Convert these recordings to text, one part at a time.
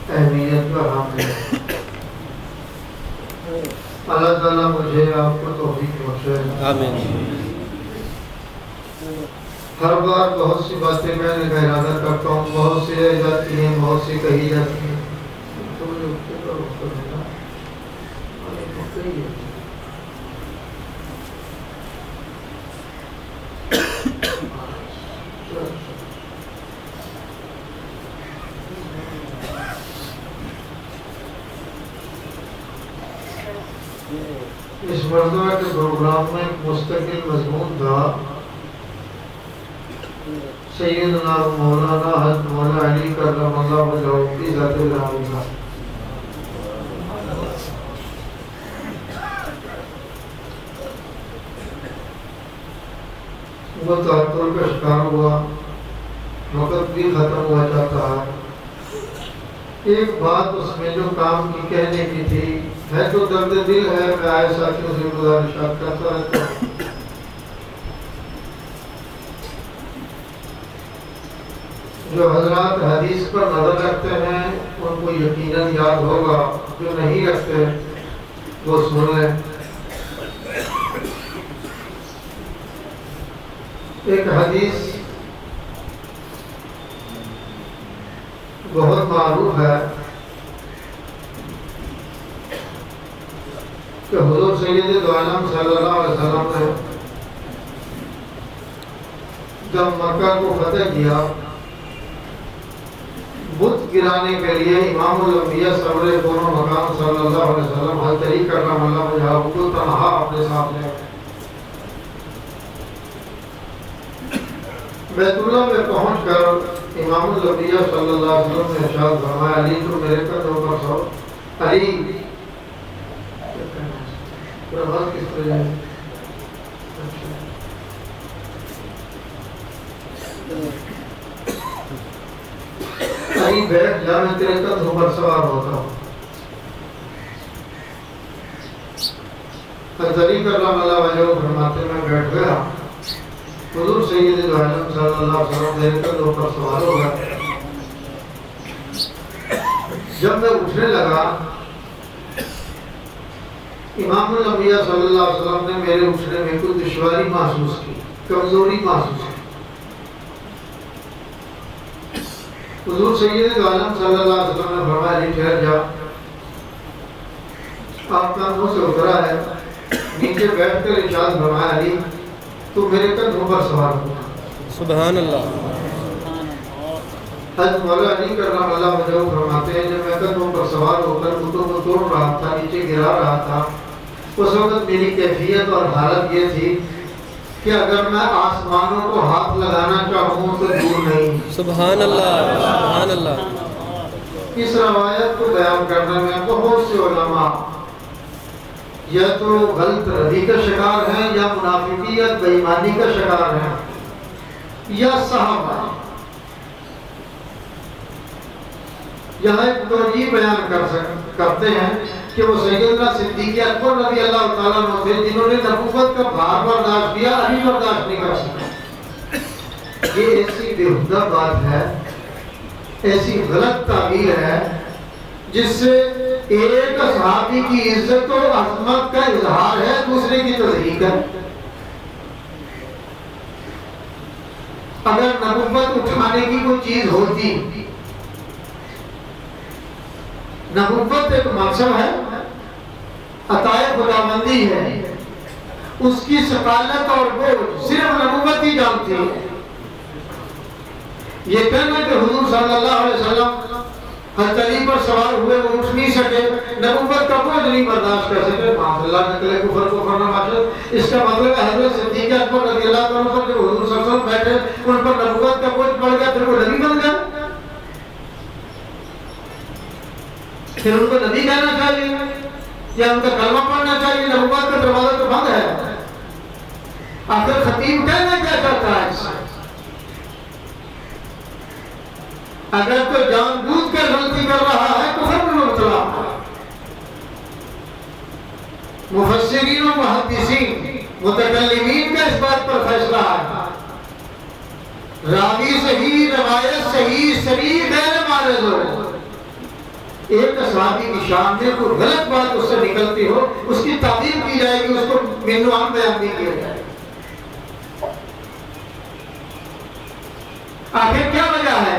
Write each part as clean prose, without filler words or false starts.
اہمیت کا حامل ہے۔ اللہ تعالیٰ مجھے آپ کو توفیق بخشے۔ آمین۔ ہر بار بہت سی باتیں میں نے کا ارادہ کرتا ہوں، بہت سی رہ جاتی ہیں، بہت سی کہی جاتی ہیں، تو مجھے اٹھتے کا وقت ملا اور ایک وقت ہی ہے۔ اس مرتبہ کے پروگرام میں ایک مستقل مضمون تھا، سیدنا مولانا حضرت مولا علی کرم اللہ وجہہ کی ذات العالیہ۔ وہ تعطل کا شکار ہوا، وقت بھی ختم ہوا جاتا ہے۔ ایک بات اس میں جو کام کی کہنے کی تھی ہے تو درد دل ہے، میں آئے ساتھیوں سے گزارشات کرتا رہتا ہوں۔ جو حضرات حدیث پر نظر رکھتے ہیں ان کو یقیناً یاد ہوگا، جو نہیں رکھتے وہ سن لیں۔ ایک حدیث بہت معروف ہے کہ حضور سید دو عالم صلی اللہ علیہ وسلم نے جب مکہ کو فتح کیا، بت گرانے کے لیے امام الانبیاء سرور کون و مقام صلی اللہ علیہ وسلم حضرت علی کرم اللہ وجہہ کو تنہا اپنے ساتھ لے بیت اللہ میں پہنچ کر امام الانبیاء صلی اللہ علیہ وسلم نے ارشاد فرمایا، علی تو میرے قدموں پر سو۔ علی آواز کس طرح ہے؟ علی بیٹھ جا، میں تیرے قدموں پر سوار ہوتا ہوں۔ حضرت علی کرم اللہ وجہہ فرماتے میں بیٹھ گیا، حضور سید دو عالم صلی اللہ علیہ وسلم میرے قدموں پر سوار ہو گئے۔ جب میں اٹھنے لگا، امام الانبیاء صلی اللہ علیہ وسلم نے میرے اٹھنے میں کوئی دشواری محسوس کی، کمزوری محسوس کی۔ حضور سید دو عالم صلی اللہ علیہ وسلم نے فرمایا، علی ٹھہر جا، آپ کندھوں سے اترا ہے، نیچے بیٹھ کر ارشاد فرمایا، علی تو میرے قدموں پر سوار ہو۔ سبحان اللہ۔ حضرت مولا علی کرم اللہ وجہہ فرماتے ہیں، جب میں قدموں پر سوار ہو کر بتوں کو توڑ رہا تھا، نیچے گرا رہا تھا، اس وقت میری کیفیت اور حالت یہ تھی کہ اگر میں آسمانوں کو ہاتھ لگانا چاہوں تو دور نہیں۔ سبحان اللہ، سبحان اللہ۔ اس روایت کو بیان کرنے میں بہت سے علماء یا تو غلط ردی کا شکار ہیں، یا منافقیت بے ایمانی کا شکار ہیں، یا صحابہ۔ یہاں ایک توجیہ بیان کرتے ہیں کہ وہ سیدنا صدیق اکبر رضی اللہ تعالیٰ عنہ تھے، جنہوں نے نبوت کا بھار برداشت کیا، علی برداشت نہیں کر سکا۔ یہ ایسی بےہودہ بات ہے، ایسی غلط تعبیر ہے جس سے ایک صحابی کی عزت و عظمت کا اظہار ہے، دوسرے کی تضحیق ہے۔ اگر نبوت اٹھانے کی کوئی چیز ہوتی، نبوت ایک منصب ہے، عطائے خداوندی ہے، اس کی ثقالت اور بوجھ صرف نبوت ہی جانتی ہے۔ یہ کہنا کہ حضور صلی اللہ علیہ وسلم حضرت علی پر سوار ہوئے، وہ اٹھ نہیں سکے، نبوت کا بوجھ نہیں برداشت کر سکے، معاذ اللہ نکلے کفر کو کرنا معاشر۔ اس کا مطلب ہے حضرت صدیق اکبر رضی اللہ عنہ پر جب حضور صلی اللہ علیہ وسلم بیٹھے، ان پر نبوت کا بوجھ پڑ گیا، پھر وہ نبی بن گیا، پھر ان کو نبی کہنا چاہیے یا ان کا کلمہ پڑھنا چاہیے؟ نبوت کا دروازہ تو بند ہے۔ آخر خطیب کہنا کیا چاہتا ہے اس سے؟ اگر تو جان بوجھ کر غلطی کر رہا ہے تو کفر میں مبتلا ہے۔ مفسرین و محدثین متکلمین کا اس بات پر فیصلہ ہے، راوی صحیح، روایت صحیح، صریح غیر معرض ہو، ایک صحابی کی شان میں کوئی غلط بات اس سے نکلتی ہو، اس کی تعظیم کی جائے گی، اس کو منوان بیان نہیں کیا جائے۔ آخر کیا وجہ ہے؟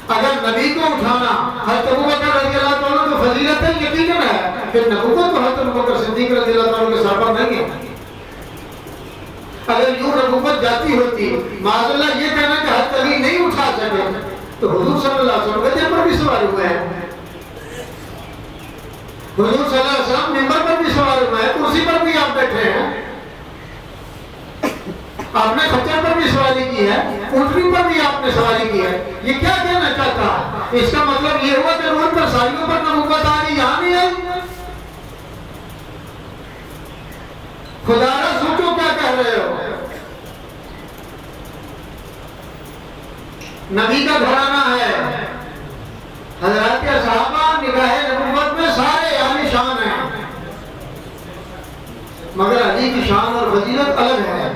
اگر نبی کو اٹھانا حضرت ابوبکر رضی اللہ عنہ تو فضیلت ہے، یقیناً ہے، پھر نبوت تو حضرت ابوبکر صدیق رضی اللہ عنہ کے سر پر نہیں ہے۔ اگر یوں نبوت جاتی ہوتی، معاذ اللہ یہ کہنا کہ حضرت علی نہیں اٹھا سکے، تو حضور صلی اللہ علیہ وسلم گدے پر بھی سوار ہوئے ہیں، حضور صلی اللہ علیہ وسلم منبر پر بھی سوار ہوئے ہیں، کرسی پر بھی آپ بیٹھے ہیں، آپ نے خچر پر بھی سواری کی ہے، اونٹنی پر بھی آپ نے سواری کی ہے۔ یہ کیا کہنا چاہتا ہے؟ اس کا مطلب یہ ہوا کہ روح پر ساریوں پر نبوت آ گئی، یہاں نہیں آئی؟ خدا را سوچو کیا کہہ رہے ہو؟ نبی کا گھرانہ ہے، حضرات صحابہ نگاہ نبوت میں سارے عالی شان ہیں، مگر علی کی شان اور فضیلت الگ ہے۔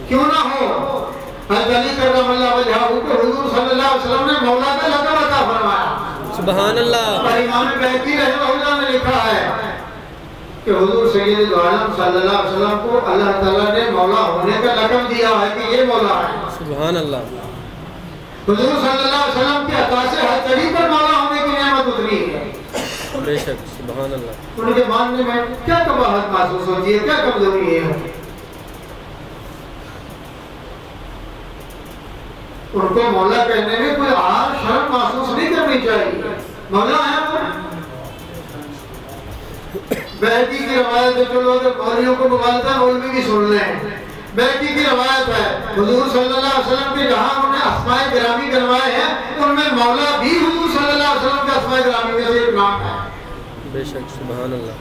کیوں نہ ہو؟ حضرت علی کرم اللہ وجہہ کو حضور صلی اللہ علیہ وسلم نے مولا کا لقب عطا فرمایا۔ سبحان اللہ۔ اور امام بہقی رحمہ اللہ نے لکھا ہے کہ حضور سید عالم صلی اللہ علیہ وسلم کو اللہ تعالیٰ نے مولا ہونے کا لقب دیا ہے کہ یہ مولا ہے۔ سبحان اللہ۔ حضور صلی اللہ علیہ وسلم کی عطا سے ہر طریق پر مولا ہونے کی نعمت اتری ہے۔ بے شک سبحان اللہ۔ ان کے ماننے میں کیا کباہت محسوس ہوتی ہے، کیا کمزوری ہے؟ ان کو مولا کہنے میں کوئی عار شرم محسوس نہیں کرنی چاہیے، مولا ہے وہ۔ بہقی کی روایت ہے، چلو اگر مولیوں کو مغالطہ مولوی بھی سن لیں، بہقی کی روایت ہے حضور صلی اللہ علیہ وسلم کے جہاں انہوں نے اسماء گرامی گنوائے ہیں، ان میں مولا بھی حضور صلی اللہ علیہ وسلم کے اسماء گرامی میں سے ایک نام ہے۔ بے شک سبحان اللہ۔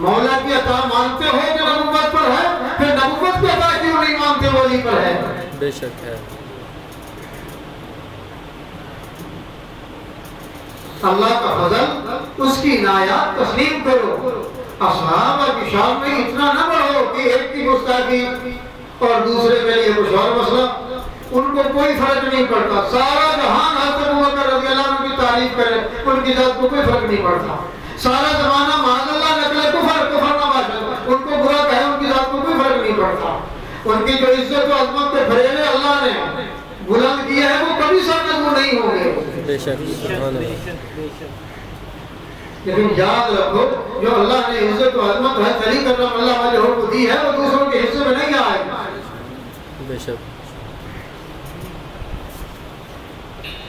مولا کی عطا مانتے ہو جو نبوت پر ہے، پھر نبوت کی عطا کیوں نہیں مانتے ولی پر ہے؟ بے شک ہے۔ اللہ کا فضل، اس کی عنایات تسلیم کرو۔ اصحابہ کی شان میں اتنا نہ بڑھو کہ ایک کی گستاخی اور دوسرے کے لیے کچھ اور مسئلہ، ان کو کوئی فرق نہیں پڑتا۔ سارا جہان حضرت ابوبکر رضی اللہ عنہ کی تعریف کرے، ان کی ذات کو کوئی فرق نہیں پڑتا۔ سارا زمانہ معاذ اللہ نقل کفر نماشا، ان کو برا کہے، ان کی ذات کو کوئی فرق نہیں پڑتا۔ ان کی جو عزت و عظمت کے پھریرے اللہ نے بلند کیا ہے، وہ کبھی سرنگو نہیں ہوں گے۔ بے شک سبحان اللہ۔ لیکن یاد رکھو، جو اللہ نے عزت و عظمت ہے علی کرم اللہ وجہہ کو دی ہے، وہ دوسروں کے حصے میں نہیں آئے گا۔ بے شک۔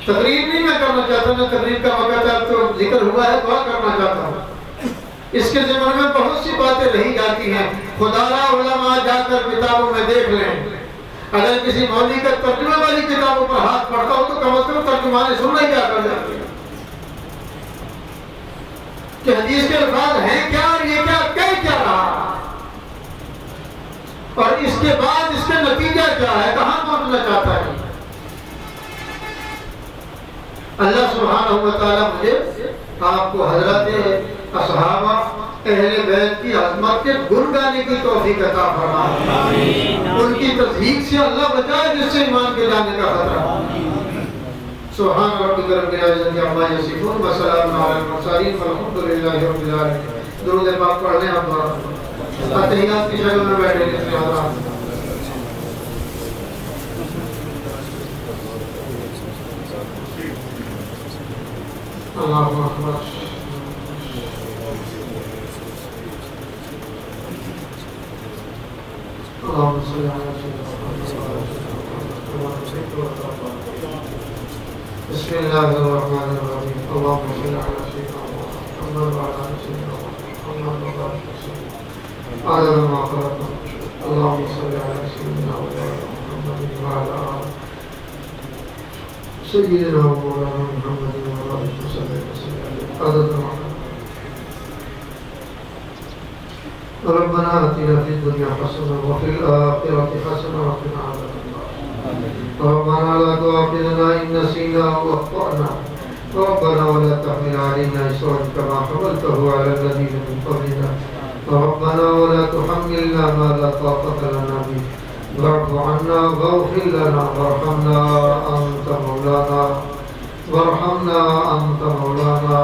تقریر نہیں میں کرنا چاہتا، میں تقریر کا وقت ہے، تو ذکر ہوا ہے، دعا کرنا چاہتا ہوں۔ اس کے ضمن میں بہت سی باتیں رہی جاتی ہیں، خدا را علماء جا کر کتابوں میں دیکھ لیں۔ اگر کسی مولوی کا ترجمہ والی کتابوں پر ہاتھ پڑتا ہو تو کم از کم ترجمان سننا کیا کر جاتے ہیں کہ حدیث کے الفاظ ہیں کیا اور یہ کیا کہہ کیا رہا، اور اس کے بعد اس کا نتیجہ کیا ہے، کہاں پہنچنا چاہتا ہے۔ اللہ سبحانہ و تعالیٰ مجھے آپ کو حضرات اصحابہ اہل بیت کی عظمت کے گن گانے کی توفیق عطا فرمائے، ان کی تصدیق سے اللہ بچائے جس سے ایمان کے جانے کا خطرہ۔ سبحان ربک رب العزت عما یصفون وسلام علی المرسلین والحمد للہ رب العالمین۔ درود پاک پڑھ لیں آپ اتحیات کی شکل میں بیٹھے ہیں۔ اللہ اکبر۔ اللهم صل على سيدنا بسم الله الرحمن الرحيم اللهم صل على سيدنا محمد وعلى آل سيدنا محمد وبارك وسلم عدد ما خلقنا اللهم صل على سيدنا محمد وعلى آل سيدنا مولانا محمد وبارك وسلم عدد ما خلقنا ربنا آتنا في الدنيا حسنة وفي الآخرة حسنة وقنا عذاب النار ربنا لا تؤاخذنا إن نسينا أو أخطأنا ربنا ولا تحمل علينا إصرا كما حملته على الذين من قبلنا ربنا ولا تحملنا ما لا طاقة لنا به واعف عنا واغفر لنا وارحمنا أنت مولانا وارحمنا أنت مولانا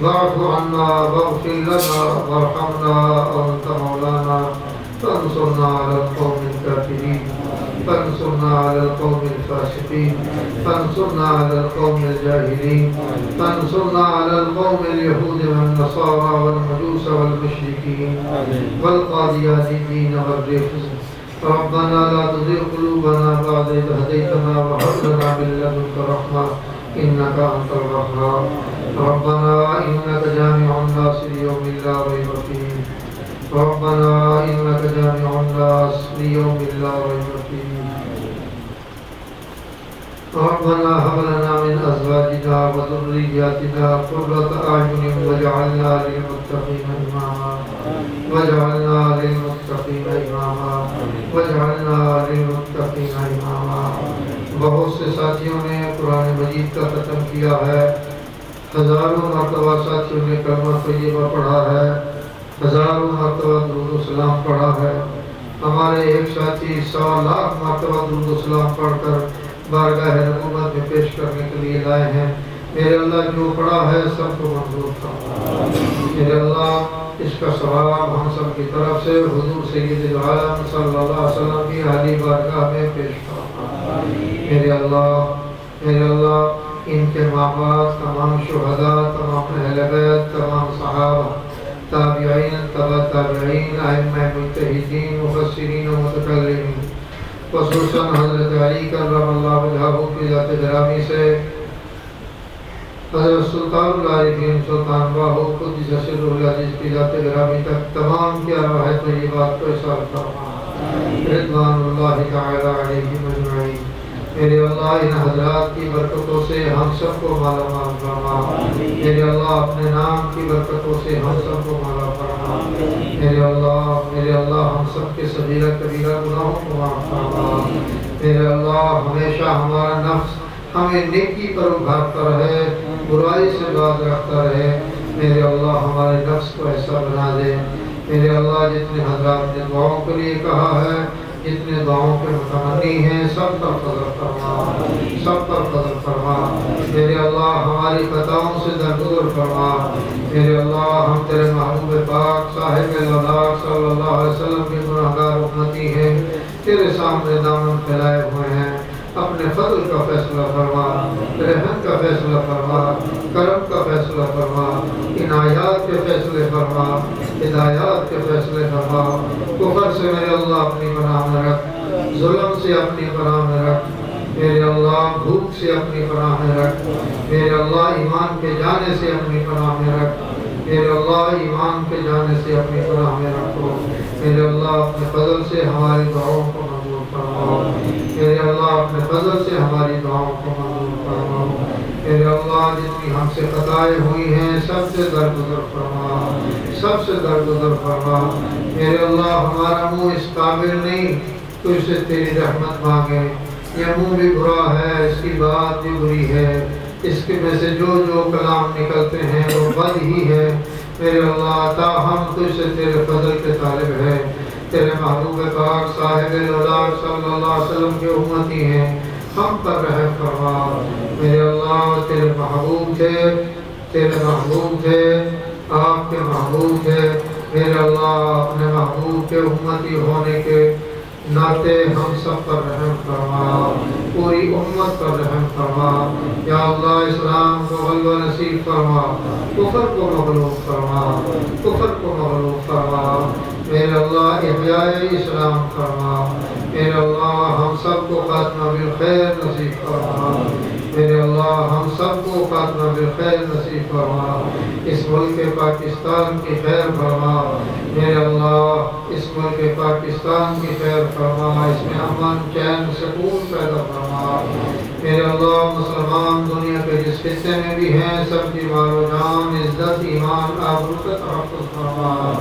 واعف عنا واغفر لنا وارحمنا أنت مولانا فانصرنا على القوم الكافرين فانصرنا على القوم الفاسقين فانصرنا على القوم الجاهلين فانصرنا على القوم اليهود والنصارى والمجوس والمشركين والقاديانيين والرجس ربنا لا تزغ قلوبنا بعد إذ هديتنا وهب لنا من لدنك رحمة إنك أنت الوهاب ربنا إنك جامع الناس ليوم لا ريب فيه ربنا إنك جامع الناس ليوم لا ريب فيه ربنا هب لنا من أزواجنا وذرياتنا قرة أعين واجعلنا للمتقين إماما واجعلنا للمتقين إماما واجعلنا للمتقين إماما بہت سے ساتھیوں نے قرآن مجید کا ختم کیا ہے، ہزاروں مرتبہ ساتھیوں نے کلمہ طیبہ پڑھا ہے، ہزاروں مرتبہ درود و سلام پڑھا ہے۔ ہمارے ایک ساتھی 100 لاکھ مرتبہ درود و سلام پڑھ کر بارگاہ نبوت میں پیش کرنے کے لیے لائے ہیں۔ میرے اللہ جو پڑھا ہے سب کو منظور فرما، میرے اللہ اس کا ثواب ہم سب کی طرف سے حضور سید العالم صلی اللہ علیہ وسلم کی عالی بارگاہ میں پیش فرما۔ میرے اللہ ان کے ماں باپ، تمام شہداء، تمام اہل بیت، تمام صحابہ، تابعین، تبع تابعین، ائمہ مجتہدین، مفسرین و متکلمین، خصوصاً حضرت علی کرم اللہ وجہہ کی ذات گرامی سے حضرت سلطان العارفین سلطان باہو قدس سرہ العزیز کی ذات گرامی تک تمام کی ارواح طیبات کو احسان فرما، رضوان اللہ تعالی علیہم اجمعین۔ میرے اللہ ان حضرات کی برکتوں سے ہم سب کو مالا مال فرما، میرے اللہ اپنے نام کی برکتوں سے ہم سب کو مالا فرما، میرے اللہ ہم سب کے صغیرہ کبیرہ گناہوں کو معاف فرما، میرے اللہ ہمیشہ ہمارا نفس ہمیں نیکی پر ابھارتا رہے، برائی سے باز رکھتا رہے۔ میرے اللہ ہمارے نفس کو ایسا بنا دے، میرے اللہ جتنے حضرات نے دعاؤں کے لیے کہا ہے، جتنے دعاؤں کے متمنی ہیں، سب پر فضل فرما، سب پر فضل فرما۔ میرے اللہ ہماری خطاؤں سے درگزر فرما، میرے اللہ ہم تیرے محبوب پاک صاحب الولاء صلی اللہ علیہ وسلم کے گناہگار امتی ہیں، تیرے سامنے دامن پھیلائے ہوئے ہیں۔ اپنے فضل کا فیصلہ فرما، رحمت کا فیصلہ فرما، کرم کا فیصلہ فرما، عنایات کے فیصلے فرما، ہدایات کے فیصلے فرما۔ کفر سے میرے اللہ اپنی پناہ میں رکھ، ظلم سے اپنی پناہ میں رکھ، میرے اللہ بھوک سے اپنی پناہ میں رکھ، میرے اللہ ایمان کے جانے سے اپنی پناہ میں رکھ، میرے اللہ ایمان کے جانے سے اپنی پناہ میں رکھو۔ میرے اللہ اپنے فضل سے ہماری دعاؤں کو منظور فرماؤ، میرے اللہ اپنے فضل سے ہماری دعاؤں کو منظور فرماؤ۔ میرے اللہ جتنی ہم سے خطائیں ہوئی ہیں سب سے درگزر فرما، سب سے درگزر فرما۔ میرے اللہ ہمارا منہ اس قابل نہیں تجھ سے تیری رحمت مانگے، یہ منہ بھی برا ہے، اس کی بات بھی بری ہے، اس کے میں سے جو کلام نکلتے ہیں وہ بد ہی ہے۔ میرے اللہ تاہم تجھ سے تیرے فضل کے طالب ہے، تیرے محبوب پاک صاحب الولاء صلی اللہ علیہ وسلم کے امتی ہیں، ہم پر رحم فرما۔ میرے اللہ تیرے محبوب تھے، آپ کے محبوب تھے، میرے اللہ اپنے محبوب کے امتی ہونے کے ناطے ہم سب پر رحم فرما، پوری امت پر رحم فرما۔ یا اللہ اسلام کو غلبہ نصیب فرما، کفر کو مغلوب فرما، کفر کو مغلوب فرما۔ میرے اللہ احیاء اسلام فرما، میرے اللہ ہم سب کو خاتمہ بالخیر نصیب فرما، میرے اللہ ہم سب کو خاتمہ بالخیر نصیب فرما۔ اس ملک پاکستان کی خیر فرما، میرے اللہ اس ملک پاکستان کی خیر فرما، اس میں امن چین سکون پیدا فرما۔ میرے اللہ مسلمان دنیا کے جس خطے میں بھی ہیں سب کی مال و جان، عزت، ایمان، آبرو کا تحفظ فرما۔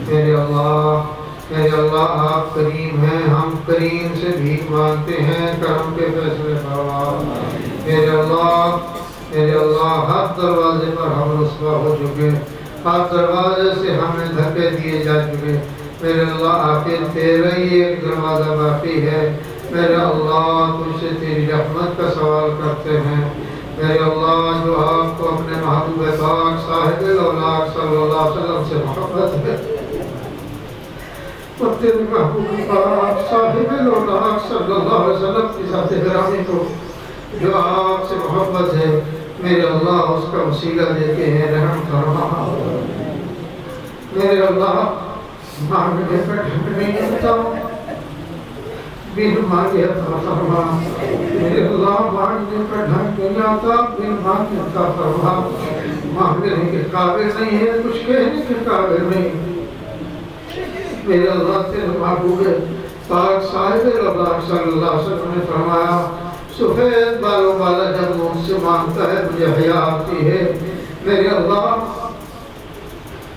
میرے اللہ آپ کریم ہیں، ہم کریم سے بھیک مانگتے ہیں، کرم کے فیصلے فرما۔ میرے اللہ ہر دروازے پر ہم رسوا ہو چکے، ہر دروازے سے ہمیں دھکے دیے جا چکے، میرے اللہ آخر تیرا ہی ایک دروازہ باقی ہے۔ میرے اللہ تجھ سے تیری رحمت کا سوال کرتے ہیں، میرے اللہ جو آپ کو اپنے محبوب پاک صاحب الاولاق صلی اللہ علیہ وسلم سے محبت ہے، اور تیرے محبوب پاک صاحب الاولاق صلی اللہ علیہ وسلم کی ذات گرامی کو جو آپ سے محبت ہے، میرے اللہ اس کا وسیلہ دے کے ہیں رحم فرما۔ میرے اللہ مانگنے کا ڈھنگ نہیں ہوتا، بن مانگے عطا فرما۔ میرے اللہ مانگنے کا ڈھنگ نہیں آتا، بن مانگے عطا فرما۔ مانگنے کے قابل نہیں ہے، کچھ کہنے کے قابل نہیں۔ میرے اللہ تیرے محبوب پاک صاحب الاولاق صلی اللہ علیہ وسلم نے فرمایا، سفید بالوں والا جب مجھ سے مانگتا ہے مجھے حیا آتی ہے۔ میرے اللہ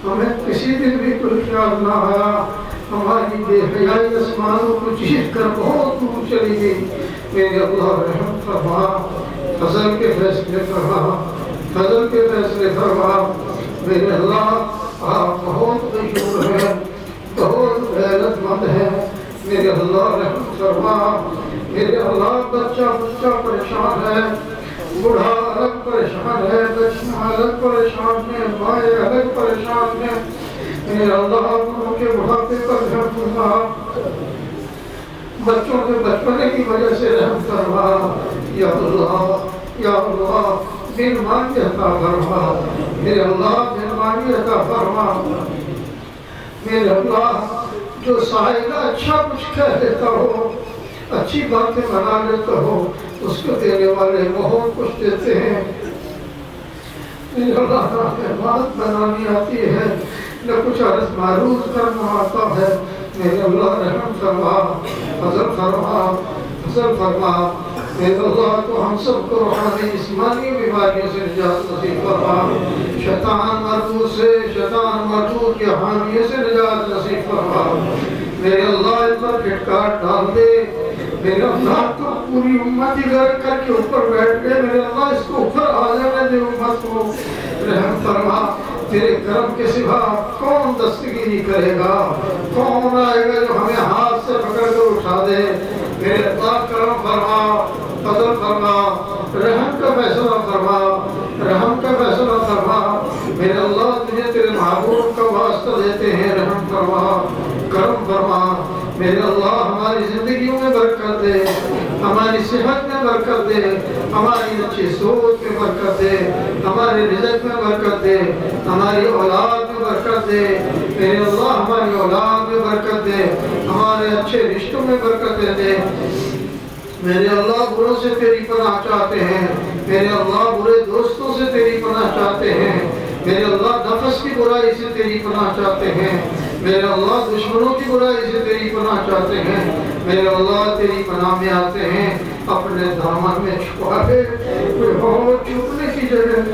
ہمیں کسی دن بھی کوئی خیال نہ آیا، ہماری بے حیائی آسمانوں کو چیخ کر بہت دور چلی گئی۔ میرے اللہ رحم فرما، فضل کے فیصلے فرما، فضل کے فیصلے فرما۔ میرے اللہ آپ بہت غیور ہیں، بہت غیرت مند ہے۔ میرے اللہ رحم فرما۔ میرے اللہ بچہ پریشان ہے، بوڑھا الگ پریشان ہے، بچہ الگ پریشان ہے، مائیں الگ پریشان ہے۔ میرے اللہ ان کے بڑھاپے پر رحم فرما، بچوں کے بچپنے کی وجہ سے رحم فرما۔ یا اللہ بن مانگے عطا فرما۔ میرے اللہ بن مانگے عطا فرما۔ میرے اللہ جو سائل اچھا کچھ کہہ دیتا ہو، اچھی باتیں بنا لیتا ہو، اس کو دینے والے بہت کچھ دیتے ہیں۔ میرے اللہ بات بنانی آتی ہے، نہ کچھ عرض معروض کرنا آتا ہے۔ میرے اللہ رحم فرما، فضل فرما، فضل فرما۔ میرے اللہ تو ہم سب کو روحانی جسمانی بیماریوں سے نجات نصیب فرما، شیطان مردود سے، شیطان مردود کے حامیوں سے نجات نصیب فرما۔ میرے اللہ ان پر پھٹکار ڈال دے۔ میرے اللہ تو پوری امت ہی گھر کر کے اوپر بیٹھ گئے، میرے اللہ اس کو اوپر آ جانے دے امت کو، رحم فرما۔ تیرے کرم کے سوا کون دستگیری کرے گا، کون آئے گا جو ہمیں ہاتھ سے پکڑ کر اٹھا دے۔ میرے اللہ کرم فرما، فضل فرما، رحم کا فیصلہ فرما، رحم کا فیصلہ فرما۔ میرے اللہ تجھے تیرے محبوب کا واسطہ دیتے ہیں، رحم فرما، کرم فرما۔ میرے اللہ ہماری زندگیوں میں برکت دے، ہماری صحت میں برکت دے، ہماری اچھی سوچ میں برکت دے، ہمارے رزق میں برکت دے، ہماری اولاد میں برکت دے۔ میرے اللہ ہماری اولاد میں برکت دے، ہمارے اچھے رشتوں میں برکت دے۔ میرے اللہ بروں سے تیری پناہ چاہتے ہیں، میرے اللہ برے دوستوں سے تیری پناہ چاہتے ہیں، میرے اللہ نفس کی برائی سے تیری پناہ چاہتے ہیں، میرے اللہ دشمنوں کی برائی سے تیری پناہ چاہتے ہیں۔ میرے اللہ تیری پناہ میں آتے ہیں، اپنے دامن میں چھپا لے، کوئی اور چھپنے کی جگہ نہیں۔